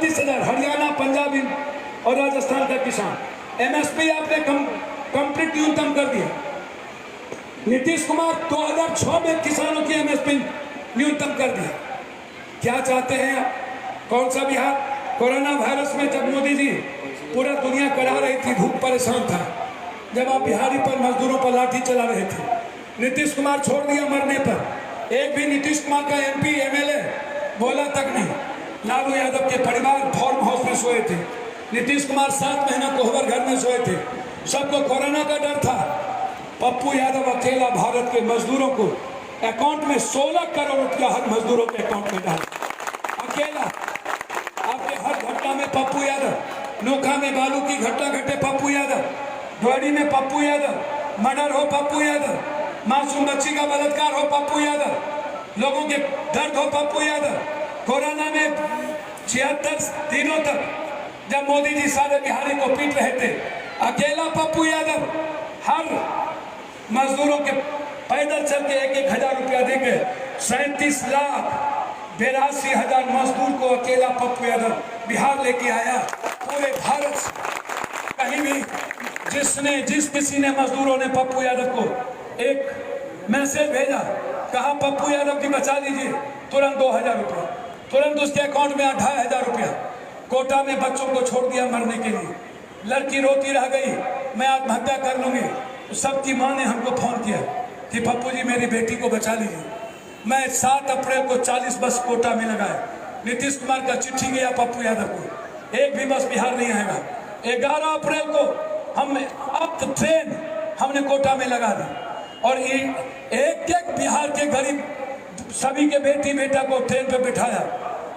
32,000 हरियाणा, पंजाब और राजस्थान का किसान। MSP आपने कंप्लीट न्यूनतम कर दिया। नीतीश कुमार 2006 में किसानों की MSP न्यूनतम कर दिया। क्या चाहते हैं आप? कौन सा बिहार? कोरोना वायरस में जब मोदी जी पूरा दुनिया करा रही थी, धूप परेशान था, जब आप बिहारी पर मजदूरों पर लाठी चला रहे थे, नीतीश कुमार छोड़ दिया मरने पर। एक भी नीतीश कुमार का MP MLA बोला तक नहीं। लालू यादव के परिवार फार्म हाउस में सोए थे, नीतीश कुमार 7 महीना कोहबर घर में सोए थे। सबको कोरोना का डर था। पप्पू यादव अकेला भारत के मजदूरों को अकाउंट में 16 करोड़ रुपया हर मजदूरों के अकाउंट में डाला अकेला। आपके हर घटना में पप्पू यादव, नोखा में बालू की घटना घटे पप्पू यादव, ढोड़ी में पप्पू यादव, मर्डर हो पप्पू यादव, मासूम बच्ची का बलात्कार हो पप्पू यादव, लोगों के दर्द हो पप्पू यादव। कोरोना में 76 दिनों तक जब मोदी जी सारे बिहारी को पीट रहे थे, अकेला पप्पू यादव हर मजदूरों के पैदल चल के 1,000 रुपया देके 37,82,000 मजदूर को अकेला पप्पू यादव बिहार लेके आया। पूरे भारत कहीं भी जिस किसी ने मजदूरों ने पप्पू यादव को एक मैसेज भेजा, कहा पप्पू यादव की बचा लीजिए, तुरंत 2,000 रुपया, तुरंत उसके अकाउंट में 2,500 रुपया। कोटा में बच्चों को छोड़ दिया मरने के लिए। लड़की रोती रह गई, मैं आत्महत्या कर लूंगी। सबकी माँ ने हमको फोन किया कि पप्पू जी मेरी बेटी को बचा लीजिए। मैं 7 अप्रैल को 40 बस कोटा में लगाया। नीतीश कुमार का चिट्ठी गया पप्पू यादव को, एक भी बस बिहार नहीं आएगा। 11 अप्रैल को हम अब ट्रेन हमने कोटा में लगा दी और एक बिहार के गरीब सभी के बेटी बेटा को ट्रेन पे बिठाया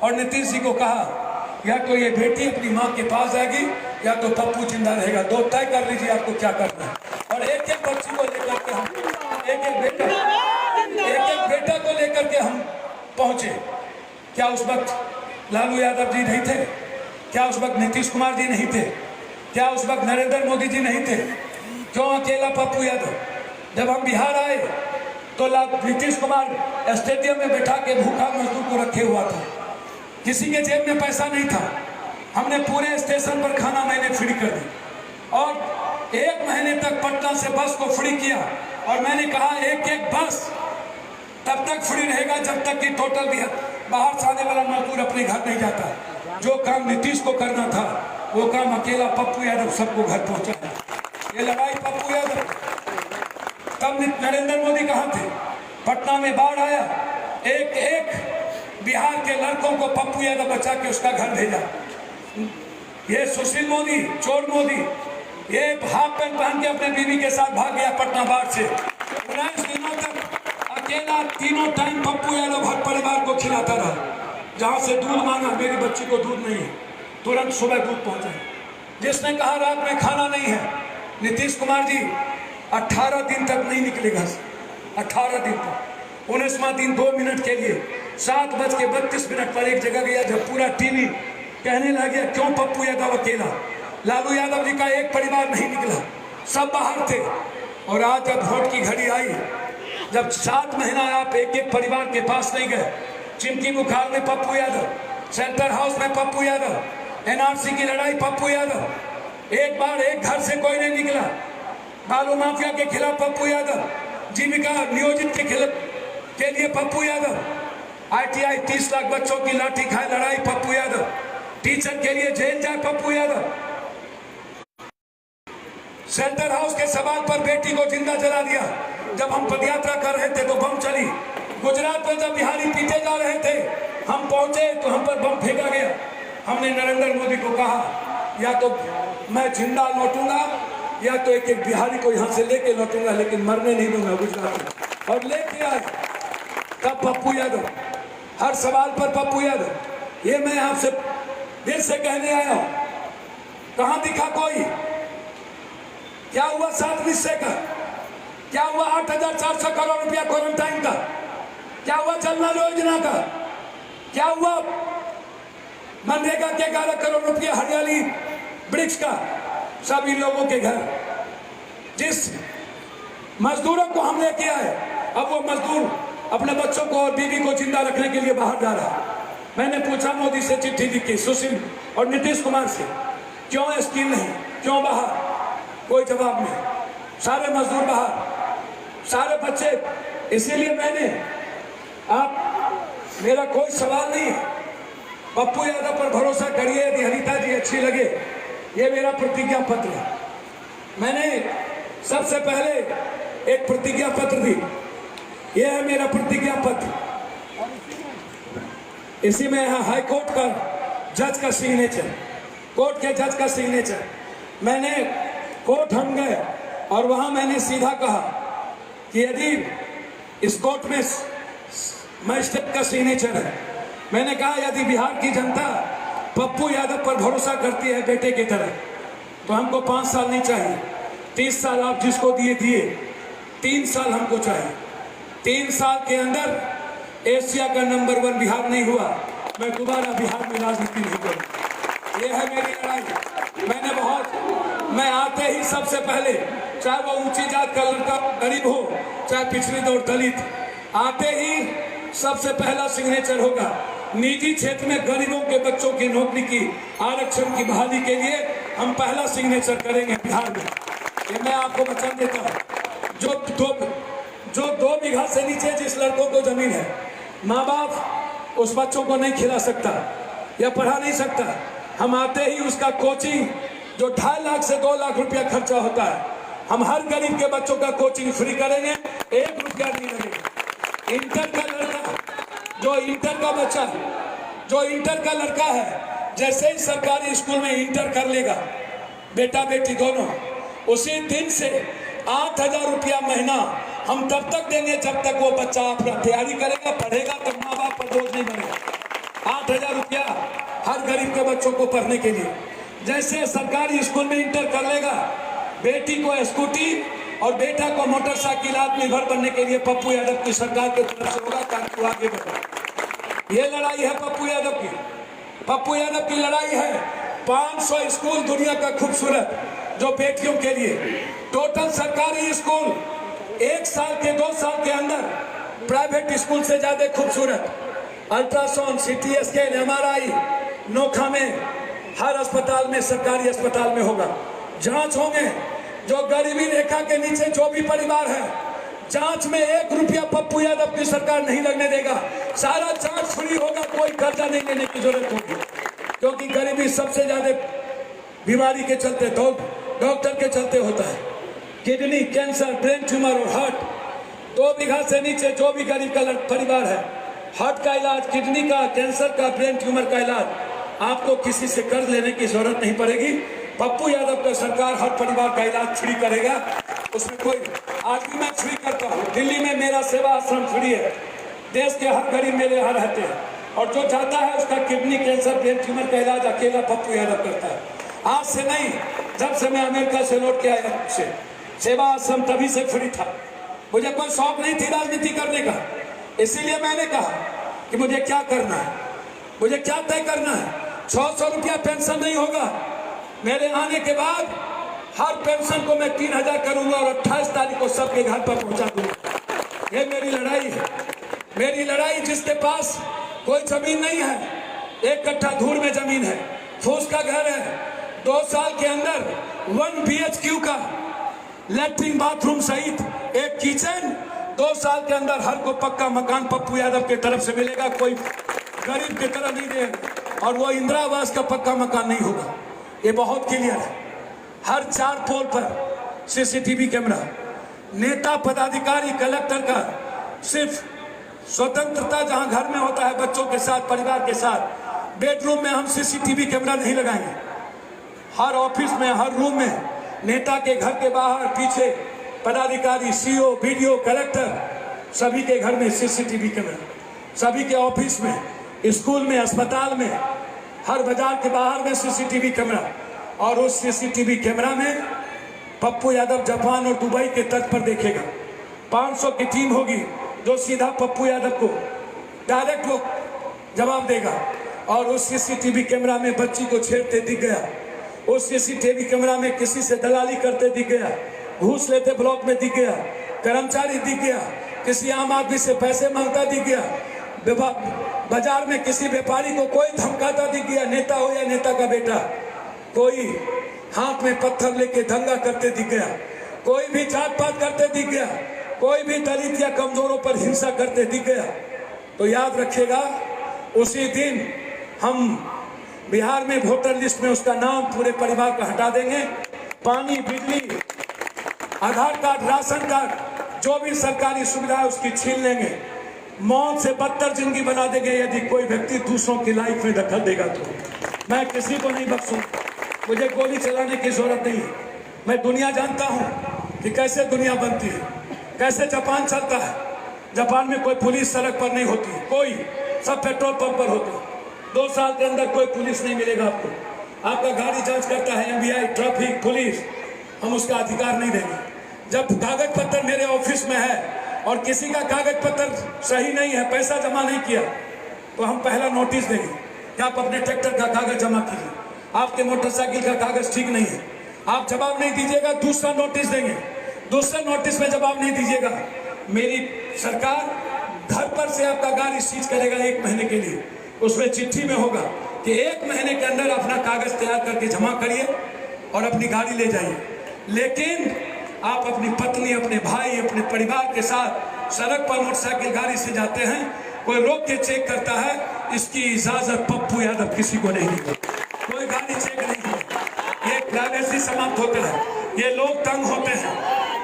और नीतीश जी को कहा या तो ये बेटी अपनी माँ के पास आएगी या तो पप्पू जिंदा रहेगा, 2 तय कर लीजिए आपको क्या करना है। और एक बच्ची को लेकर के हम एक बेटा को लेकर के हम पहुंचे। क्या उस वक्त लालू यादव जी नहीं थे? क्या उस वक्त नीतीश कुमार जी नहीं थे? क्या उस वक्त नरेंद्र मोदी जी नहीं थे? क्यों अकेला पप्पू यादव? जब हम बिहार आए तो नीतीश कुमार स्टेडियम में बैठा के भूखा मजदूर को रखे हुआ था, किसी के जेब में पैसा नहीं था। हमने पूरे स्टेशन पर खाना मैंने फ्री कर दी और 1 महीने तक पटना से बस को फ्री किया और मैंने कहा एक बस तब तक फ्री रहेगा जब तक कि टोटल बाहर से आने वाला मजदूर अपने घर नहीं जाता। जो काम नीतीश को करना था वो काम अकेला पप्पू यादव सबको घर पहुंचाया। ये लड़ाई पप्पू यादव। तब नरेंद्र मोदी कहाँ थे? पटना में बाढ़ आया, एक बिहार के लड़कों को पप्पू यादव बचा के उसका घर भेजा। ये सुशील मोदी, चोर मोदी, ये हाफ पैंट पहन के अपने बीवी के साथ भाग गया पटना बाढ़ से। 19 दिनों तक अकेला 3 टाइम पप्पू यादव हर परिवार को खिलाता रहा। जहां से दूध मांगा, मेरी बच्ची को दूध नहीं है, तुरंत सुबह दूध पहुंचा। जिसने कहा रात में खाना नहीं है, नीतीश कुमार जी 18 दिन तक नहीं निकले घर से, 18 दिन तक। 19वां दिन 2 मिनट के लिए 7:32 पर एक जगह गया जब पूरा टीवी कहने लगा क्यों पप्पू यादव अकेला। लालू यादव जी का एक परिवार नहीं निकला, सब बाहर थे। और आज जब वोट की घड़ी आई, जब 7 महीना आप एक परिवार के पास नहीं गए, चिमकी बुखार में पप्पू यादव, सेंटर हाउस में पप्पू यादव, NRC की लड़ाई पप्पू यादव, एक बार एक घर से कोई नहीं निकला। बालू माफिया के खिलाफ पप्पू यादव, जीविका नियोजित के लिए पप्पू यादव, ITI 30 लाख बच्चों की लाठी खाए लड़ाई पप्पू यादव, टीचर के लिए जेल जाए पप्पू यादव, सेंटर हाउस के सवाल पर बेटी को जिंदा जला दिया। जब हम पदयात्रा कर रहे थे तो बम चली। गुजरात में जब बिहारी पीटे जा रहे थे, हम पहुंचे तो हम पर बम फेंका गया। हमने नरेंद्र मोदी को कहा या तो मैं जिंदा लौटूंगा या तो एक बिहारी को यहाँ से लेके लौटूंगा, लेकिन मरने नहीं दूंगा गुजरात में। और लेके आए तब पप्पू यादव, हर सवाल पर पप्पू यादव। ये मैं आपसे दिल से कहने आया हूं, कहां दिखा कोई? क्या हुआ 7 हिस्से का? क्या हुआ 8,400 करोड़ रुपया क्वारंटाइन का? क्या हुआ जलना योजना का? क्या हुआ मनरेगा के 11 करोड़ रुपया हरियाली वृक्ष का? सभी लोगों के घर, जिस मजदूरों को हम लेके आए, अब वो मजदूर अपने बच्चों को और बीवी को जिंदा रखने के लिए बाहर जा रहा है। मैंने पूछा मोदी से चिट्ठी लिखी, सुशील और नीतीश कुमार से, क्यों स्कीम नहीं, क्यों बाहर? कोई जवाब नहीं। सारे मजदूर बाहर, सारे बच्चे। इसीलिए मैंने, आप, मेरा कोई सवाल नहीं है, पप्पू यादव पर भरोसा करिए। यदि हरिता जी अच्छी लगे, ये मेरा प्रतिज्ञा पत्र है। मैंने सबसे पहले एक प्रतिज्ञा पत्र दी, ये है मेरा प्रतिज्ञा पत्र। इसी में है हाई कोर्ट का जज का सिग्नेचर, कोर्ट के जज का सिग्नेचर। मैंने कोर्ट हम गए और वहां मैंने सीधा कहा कि यदि इस कोर्ट में मजिस्ट्रेट का सिग्नेचर है, मैंने कहा यदि बिहार की जनता पप्पू यादव पर भरोसा करती है बेटे की तरह, तो हमको 5 साल नहीं चाहिए, 30 साल आप जिसको दिए 3 साल हमको चाहिए। 3 साल के अंदर एशिया का नंबर 1 बिहार नहीं हुआ, मैं दोबारा बिहार में राजनीति नहीं करूँगा। ये है मेरी लड़ाई। मैं आते ही सबसे पहले, चाहे वो ऊंची जात का लड़का गरीब हो, चाहे पिछड़ी और दलित, आते ही सबसे पहला सिग्नेचर होगा निजी क्षेत्र में गरीबों के बच्चों की नौकरी की आरक्षण की बहाली के लिए हम पहला सिग्नेचर करेंगे बिहार में। ये मैं आपको वचन देता हूँ। जो 2 बीघा से नीचे जिस लड़कों को जमीन है, माँ बाप उस बच्चों को नहीं खिला सकता या पढ़ा नहीं सकता, हम आते ही उसका कोचिंग जो 2.5 लाख से 2 लाख रुपया खर्चा होता है, हम हर गरीब के बच्चों का कोचिंग फ्री करेंगे, 1 रुपया नहीं लगेगा। इंटर का लड़का, जो इंटर का बच्चा, जो इंटर का लड़का है, जैसे ही सरकारी स्कूल में इंटर कर लेगा, बेटा बेटी दोनों, उसी दिन से 8,000 रुपया महीना हम तब तक देंगे जब तक वो बच्चा अपना तैयारी करेगा, पढ़ेगा, तो माँ बाप पर बोझ नहीं बनेगा। 8,000 रुपया हर गरीब के बच्चों को पढ़ने के लिए। जैसे सरकारी स्कूल में इंटर कर लेगा, बेटी को स्कूटी और बेटा को मोटरसाइकिल आत्मनिर्भर बनने के लिए पप्पू यादव की सरकार की तरफ से होगा, ताकि वो आगे बढ़े। ये लड़ाई है पप्पू यादव की। पप्पू यादव की लड़ाई है 500 स्कूल दुनिया का खूबसूरत जो बेटियों के लिए, टोटल सरकारी स्कूल 1 साल के 2 साल के अंदर प्राइवेट स्कूल से ज्यादा खूबसूरत। Ultrasound, CT scan, MRI Nokha में, हर अस्पताल में, सरकारी अस्पताल में होगा। जांच होंगे। जो गरीबी रेखा के नीचे जो भी परिवार है, जांच में 1 रुपया पप्पू यादव की सरकार नहीं लगने देगा। सारा जांच फ्री होगा, कोई कर्जा नहीं लेने की जरूरत होगी, क्योंकि गरीबी सबसे ज्यादा बीमारी के चलते, डॉक्टर के चलते होता है। किडनी, कैंसर, ब्रेन ट्यूमर और हार्ट, 2 बीघा से नीचे जो भी गरीब का परिवार है, हार्ट का इलाज, किडनी का, कैंसर का, ब्रेन ट्यूमर का इलाज आपको किसी से कर्ज लेने की जरूरत नहीं पड़ेगी। पप्पू यादव का सरकार हर परिवार का इलाज फ्री करेगा। उसमें कोई, आज भी मैं फ्री करता हूँ। दिल्ली में मेरा सेवा आश्रम फ्री है, देश के हर गरीब मेरे यहाँ रहते हैं, और जो चाहता है उसका किडनी, कैंसर, ब्रेन ट्यूमर का इलाज अकेला पप्पू यादव करता है। आज से नहीं, जब से मैं अमेरिका से लौट के आया, से सेवा आश्रम तभी से फ्री था। मुझे कोई शौक नहीं थी राजनीति करने का, इसीलिए मैंने कहा कि मुझे क्या करना है, मुझे क्या तय करना है। 600 रुपया पेंशन नहीं होगा। मेरे आने के बाद हर पेंशन को मैं 3,000 करूंगा और 28 तारीख को सबके घर पर पहुंचा दूंगा। ये मेरी लड़ाई है। मेरी लड़ाई, जिसके पास कोई जमीन नहीं है, 1 कट्ठा धूल में जमीन है, फूस का घर है, 2 साल के अंदर 1 BHQ का लैट्रिन बाथरूम सहित 1 किचन, 2 साल के अंदर हर को पक्का मकान पप्पू यादव की तरफ से मिलेगा। कोई गरीब की तरह नहीं देगा, और वो इंदिरा आवास का पक्का मकान नहीं होगा। ये बहुत क्लियर है। हर 4 पोल पर CCTV कैमरा। नेता, पदाधिकारी, कलेक्टर का सिर्फ स्वतंत्रता जहां घर में होता है, बच्चों के साथ, परिवार के साथ, बेडरूम में हम CCTV कैमरा नहीं लगाएंगे। हर ऑफिस में, हर रूम में, नेता के घर के बाहर, पीछे, पदाधिकारी, CO, BDO, कलेक्टर, सभी के घर में CCTV कैमरा। सभी के ऑफिस में, स्कूल में, अस्पताल में, हर बाजार के बाहर में CCTV कैमरा। और उस CCTV कैमरा में पप्पू यादव जापान और दुबई के तट पर देखेगा। 500 की टीम होगी जो सीधा पप्पू यादव को डायरेक्ट वो जवाब देगा। और उस CCTV कैमरा में बच्ची को छेड़ते दिख गया, उस CCTV कैमरा में किसी से दलाली करते दिख गया, घूस लेते ब्लॉक में दिख गया, कर्मचारी दिख गया, किसी आम आदमी से पैसे मांगता दिख गया, बाजार में किसी व्यापारी को कोई धमकाता दिख गया, नेता हो या नेता का बेटा, कोई हाथ में पत्थर लेके दंगा करते दिख गया, कोई भी जात पात करते दिख गया, कोई भी दलित या कमजोरों पर हिंसा करते दिख गया, तो याद रखिएगा उसी दिन हम बिहार में वोटर लिस्ट में उसका नाम पूरे परिवार का हटा देंगे। पानी, बिजली, आधार कार्ड, राशन कार्ड, जो भी सरकारी सुविधा है उसकी छीन लेंगे। मौत से बदतर जिंदगी बना देंगे यदि कोई व्यक्ति दूसरों की लाइफ में दखल देगा तो। मैं किसी को नहीं बख्शूं, मुझे गोली चलाने की जरूरत नहीं है। मैं दुनिया जानता हूं कि कैसे दुनिया बनती है, कैसे जापान चलता है। जापान में कोई पुलिस सड़क पर नहीं होती, कोई, सब पेट्रोल पंप पर होते हैं। 2 साल के अंदर कोई पुलिस नहीं मिलेगा आपको। आपका गाड़ी जांच करता है एमवीआई, ट्रैफिक पुलिस, हम उसका अधिकार नहीं देंगे। जब कागज पत्र मेरे ऑफिस में है और किसी का कागज पत्र सही नहीं है, पैसा जमा नहीं किया, तो हम पहला नोटिस देंगे कि आप अपने ट्रैक्टर का कागज जमा कीजिए, आपके मोटरसाइकिल का कागज ठीक नहीं है। आप जवाब नहीं दीजिएगा, दूसरा नोटिस देंगे। दूसरे नोटिस में जवाब नहीं दीजिएगा, मेरी सरकार घर पर से आपका गाड़ी सीज करेगा 1 महीने के लिए। उसमें चिट्ठी में होगा कि 1 महीने के अंदर अपना कागज तैयार करके जमा करिए और अपनी गाड़ी ले जाइए। लेकिन आप अपनी पत्नी, अपने भाई, अपने परिवार के साथ सड़क पर मोटरसाइकिल गाड़ी से जाते हैं, कोई रोक के चेक करता है, इसकी इजाजत पप्पू यादव किसी को नहीं देगा। कोई गाड़ी चेक नहीं है, ये प्राइवेसी समाप्त होता है, ये लोग तंग होते हैं।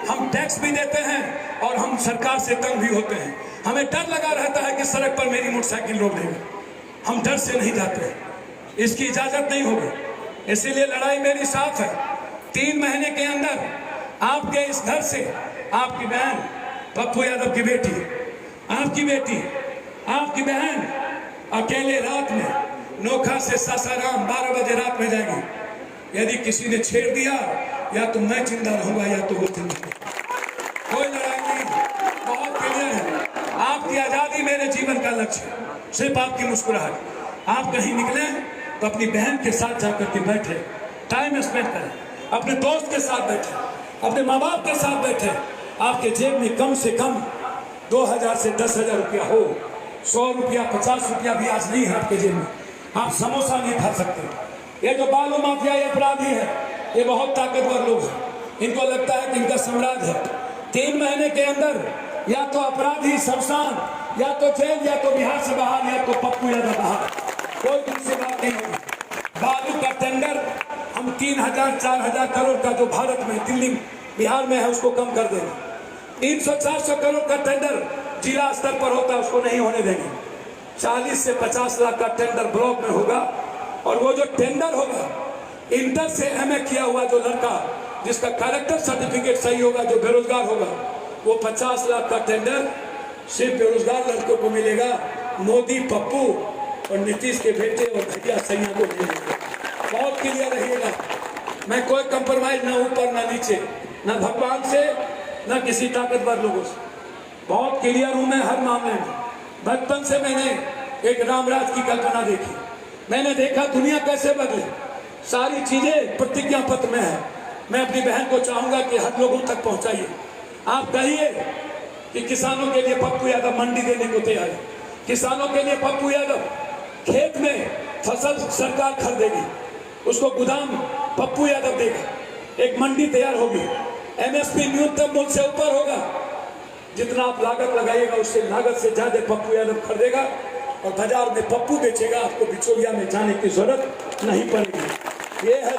हम टैक्स भी देते हैं और हम सरकार से तंग भी होते हैं। हमें डर लगा रहता है कि सड़क पर मेरी मोटरसाइकिल रोक देंगे, हम डर से नहीं जाते हैं, इसकी इजाजत नहीं होगी। इसीलिए लड़ाई मेरी साफ है। 3 महीने के अंदर आपके इस घर से आपकी बहन पप्पू यादव की बेटी, आपकी बेटी, आपकी बहन अकेले रात में नोखा से सासाराम 12 बजे रात में जाएगी। यदि किसी ने छेड़ दिया, या तो मैं जिंदा रहूंगा या तो वो जिंदा। कोई लड़ाई नहीं, बहुत क्लियर है। आपकी आजादी मेरे जीवन का लक्ष्य है, सिर्फ आपकी मुस्कुराहट। आप कहीं निकले तो अपनी बहन के साथ जाकर के बैठे, टाइम स्पेंड करें, अपने दोस्त के साथ बैठे, अपने माँ बाप के साथ बैठे। आपके जेब में कम से कम 2000 से 10,000 रुपया हो, 100 रुपया, 50 रुपया भी आज नहीं है आपके जेब में, आप समोसा नहीं खा सकते। ये जो बालू माफिया, ये अपराधी है, ये बहुत ताकतवर लोग हैं, इनको लगता है कि इनका साम्राज्य है। 3 महीने के अंदर या तो अपराधी शमशान, या तो जेल, या तो बिहार से बाहर, या तो पप्पू यादव बाहर। कोई दूसरी बात नहीं होगी। बालू का टेंडर हम 3,000-4,000 करोड़ का जो भारत में, दिल्ली, बिहार में है, उसको कम कर देंगे। 300-400 करोड़ का टेंडर जिला स्तर पर होता है, उसको नहीं होने देंगे। 40 से 50 लाख का टेंडर ब्लॉक में होगा। और वो जो टेंडर होगा, इंटर से MA किया हुआ जो लड़का, जिसका कैरेक्टर सर्टिफिकेट सही होगा, जो बेरोजगार होगा, वो 50 लाख का टेंडर सिर्फ बेरोजगार लड़कों को मिलेगा। मोदी, पप्पू और नीतीश के बेटे और भैया सैया को मिलेगा। बहुत क्लियर रहिएगा, मैं कोई कंप्रोमाइज ना ऊपर ना नीचे, ना भगवान से, ना किसी ताकतवर लोगों से। बहुत क्लियर हूं मैं हर मामले में। बचपन से मैंने एक रामराज की कल्पना देखी, मैंने देखा दुनिया कैसे बदले। सारी चीजें प्रतिज्ञा पत्र में है। मैं अपनी बहन को चाहूंगा कि हर लोगों तक पहुंचाइए। आप कहिए कि किसानों के लिए पप्पू यादव मंडी देने को तैयार है, किसानों के लिए पप्पू यादव खेत में फसल सरकार खरीदेगी, उसको गोदाम पप्पू यादव देगा, एक मंडी तैयार होगी, MSP न्यूनतम मूल्य से ऊपर होगा। जितना आप लागत लगाइएगा उससे लागत से ज्यादा पप्पू यादव खरीदेगा और बाजार में पप्पू बेचेगा। आपको बिचौलिया में जाने की जरूरत नहीं पड़ेगी। ये है